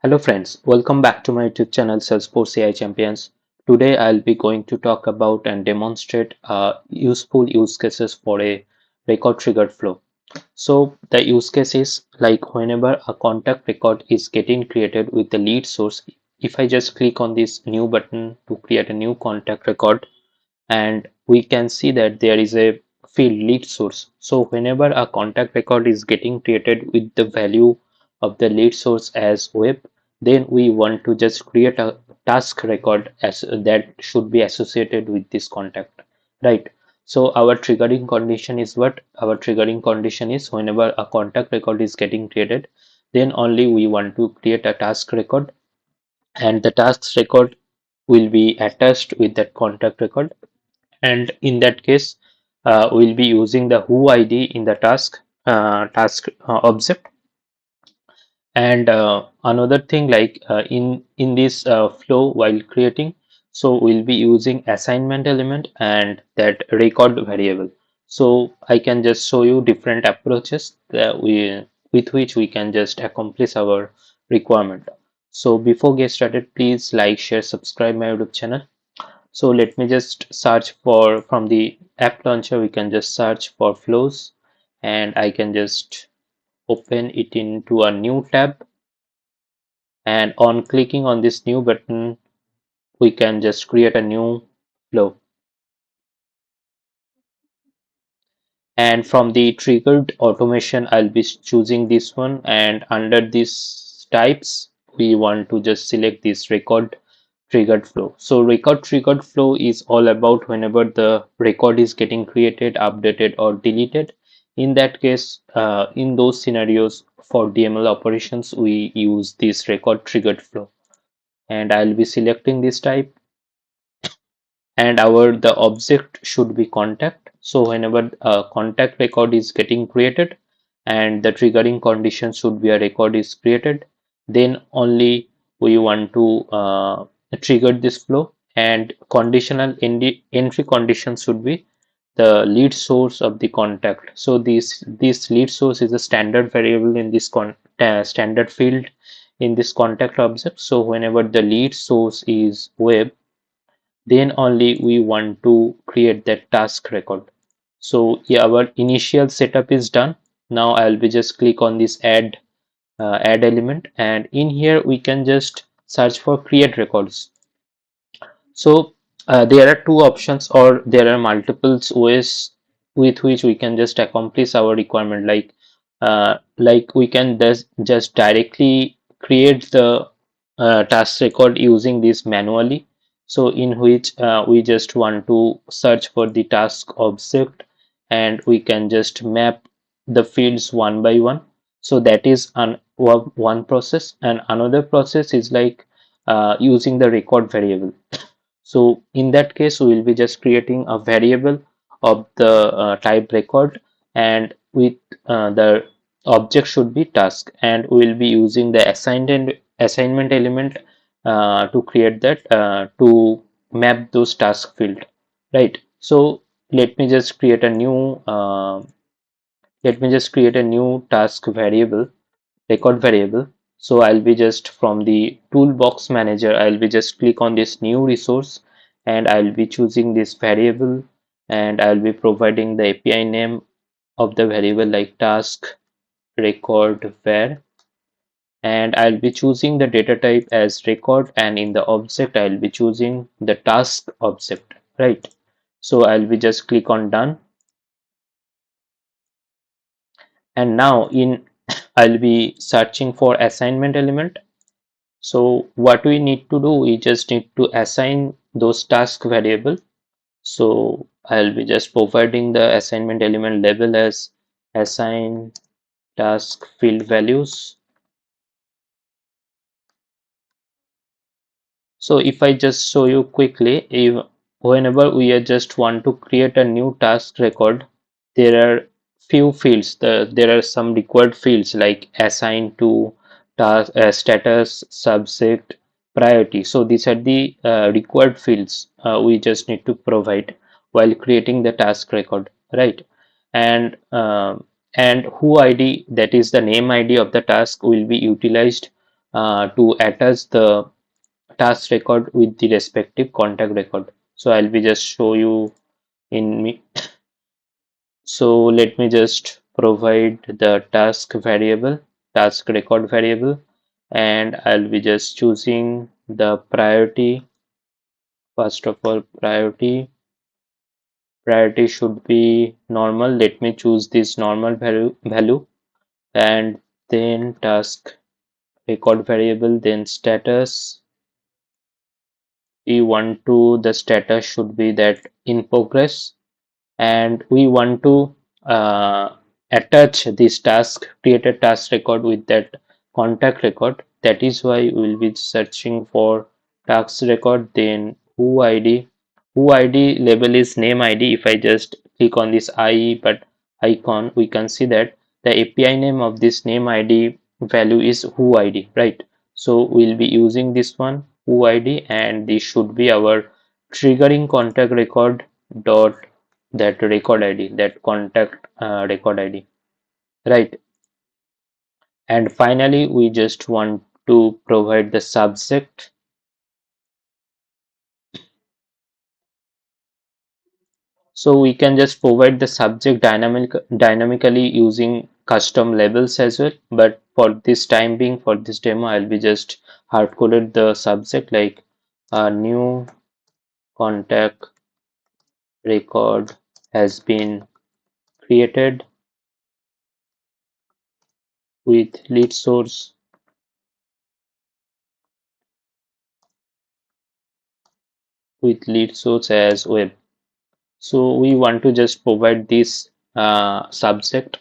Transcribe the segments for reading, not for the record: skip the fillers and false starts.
Hello friends, welcome back to my YouTube channel Salesforce AI Champions. Today I'll be going to talk about and demonstrate useful use cases for a record triggered flow. So the use case is like whenever a contact record is getting created with the lead source, if I just click on this new button to create a new contact record, and we can see that there is a field lead source. So whenever a contact record is getting created with the value of the lead source as web, then we want to just create a task record as that should be associated with this contact, right? So our triggering condition is what? Our triggering condition is whenever a contact record is getting created, then only we want to create a task record, and the task record will be attached with that contact record. And in that case, we'll be using the who id in the task object. And another thing, like in this flow while creating, so we'll be using assignment element and that record variable. So I can just show you different approaches that we with which we can just accomplish our requirement. So before get started, please like, share, subscribe my YouTube channel. So let me just search for, from the app launcher, we can just search for flows, and I can just open it into a new tab. And on clicking on this new button, we can just create a new flow. And from the triggered automation, I'll be choosing this one. And under this types, we want to just select this record triggered flow. So record triggered flow is all about whenever the record is getting created, updated, or deleted. In that case, in those scenarios for DML operations, we use this record triggered flow. And I'll be selecting this type, and our the object should be contact. So whenever a contact record is getting created and the triggering condition should be a record is created, then only we want to trigger this flow. And conditional entry condition should be the lead source of the contact. So this lead source is a standard variable in this standard field in this contact object. So whenever the lead source is web, then only we want to create that task record. So yeah, our initial setup is done. Now I'll be just click on this add element, and in here we can just search for create records. So there are two options, or there are multiple ways with which we can just accomplish our requirement. Like we can just directly create the task record using this manually. So in which we just want to search for the task object, and we can just map the fields one by one. So that is one process, and another process is like using the record variable. So in that case, we will be just creating a variable of the type record, and with the object should be task, and we will be using the assignment element to create that to map those task field, right? So let me just create a new task variable, record variable. So I'll be just from the toolbox manager, I'll be just click on this new resource, and I'll be choosing this variable, and I'll be providing the API name of the variable like task record var, and I'll be choosing the data type as record, and in the object I'll be choosing the task object, right? So I'll be just click on done, and now in I'll be searching for assignment element. So what we need to do, we just need to assign those task variable. So I'll be just providing the assignment element label as assign task field values. So if I just show you quickly, if whenever we are just want to create a new task record, there are few fields. There are some required fields like assign to, task status, subject, priority. So these are the required fields we just need to provide while creating the task record, right? And and who id, that is the name id of the task, will be utilized to attach the task record with the respective contact record. So I'll be just show you in me. So let me just provide the task record variable, and I'll be just choosing the priority. First of all, priority should be normal. Let me choose this normal value, and then task record variable, then status. We want to the status should be that in progress, and we want to uh, attach this created task record with that contact record. That is why we will be searching for task record, then who id label is name id. If I just click on this I but icon, we can see that the API name of this name id value is who id, right? So we'll be using this one who id, and this should be our triggering contact record dot that record id, that contact record id, right? And finally we just want to provide the subject. So we can just provide the subject dynamically using custom labels as well, but for this time being, for this demo, I'll be just hard coded the subject like a new contact record has been created with lead source as web. So we want to just provide this subject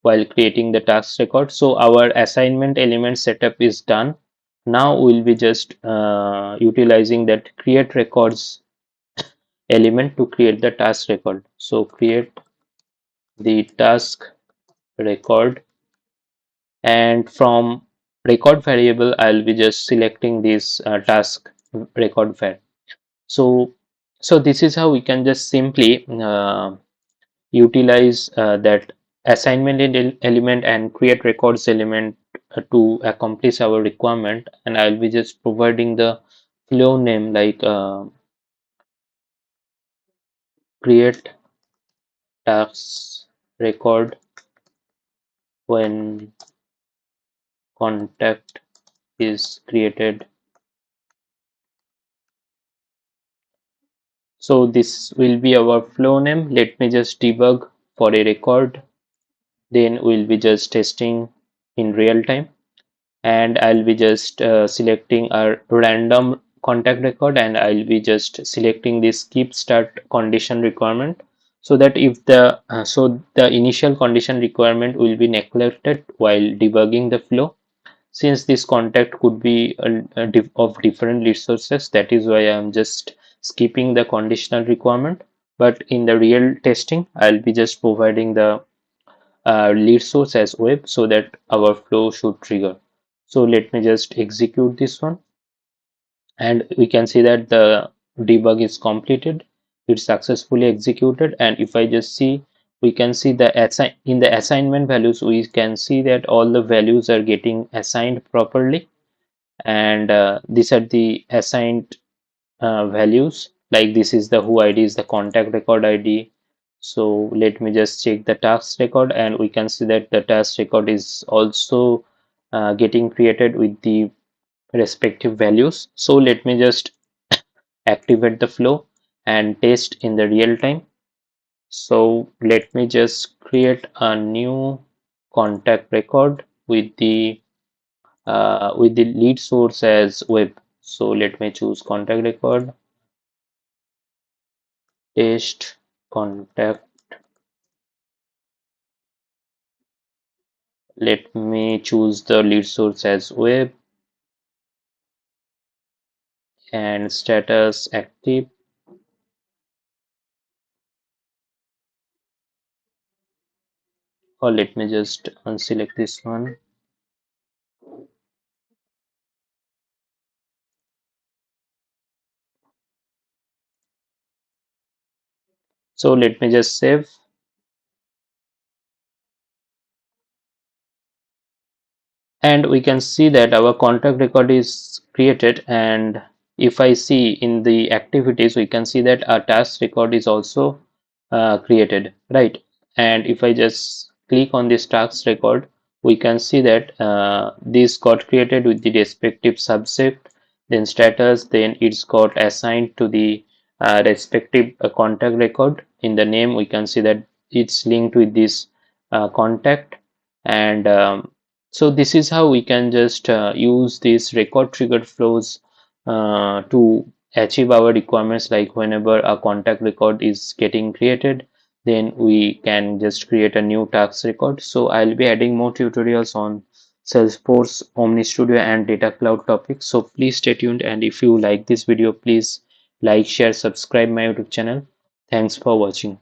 while creating the task record. So our assignment element setup is done. Now we'll be just utilizing that create records element to create the task record. So create the task record, and from record variable I'll be just selecting this task record var. So this is how we can just simply utilize that assignment element and create records element to accomplish our requirement. And I'll be just providing the flow name like create task record when contact is created. So this will be our flow name. Let me just debug for a record, then we'll be just testing in real time. And I'll be just selecting a random contact record, and I'll be just selecting this keep start condition requirement, so that if the initial condition requirement will be neglected while debugging the flow, since this contact could be of different resources. That is why I'm just skipping the conditional requirement, but in the real testing I'll be just providing the lead source as web, so that our flow should trigger. So let me just execute this one, and we can see that the debug is completed. It's successfully executed. And if I just see, we can see in the assignment values, we can see that all the values are getting assigned properly. And these are the assigned values, like this is the who id is the contact record id. So let me just check the task record, and we can see that the task record is also getting created with the respective values. So let me just activate the flow and test in the real time. So let me just create a new contact record with the lead source as web. So let me choose contact record, test contact. Let me choose the lead source as web, and status active. Or let me just unselect this one. So let me just save. and we can see that our contact record is created. And if I see in the activities, we can see that our task record is also created, right? And if I just click on this task record, we can see that this got created with the respective subject, then status, then it's got assigned to the respective contact record. In the name, we can see that it's linked with this contact. And so this is how we can just use these record triggered flows to achieve our requirements. Like whenever a contact record is getting created, then we can just create a new task record. So I'll be adding more tutorials on Salesforce, Omni Studio and Data Cloud topics. So please stay tuned, and if you like this video, please like, share, subscribe my YouTube channel. Thanks for watching.